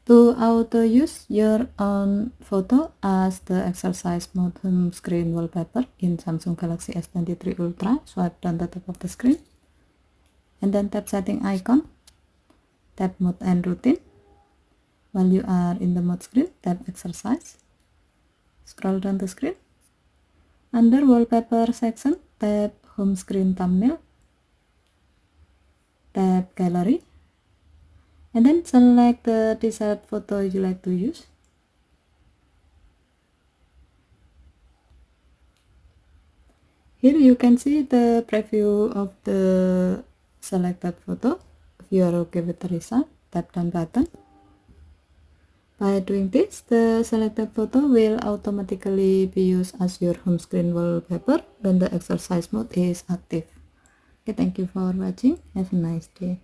To auto use your own photo as the exercise mode home screen wallpaper in Samsung Galaxy S23 Ultra, swipe down the top of the screen and then tap setting icon, tap mode and routine. While you are in the mode screen, tap exercise, scroll down the screen. Under wallpaper section, tap home screen thumbnail, tap gallery, and then select the desired photo you like to use. Here you can see the preview of the selected photo. If you are okay with the result, tap down button. By doing this, the selected photo will automatically be used as your home screen wallpaper when the exercise mode is active. Okay, thank you for watching. Have a nice day.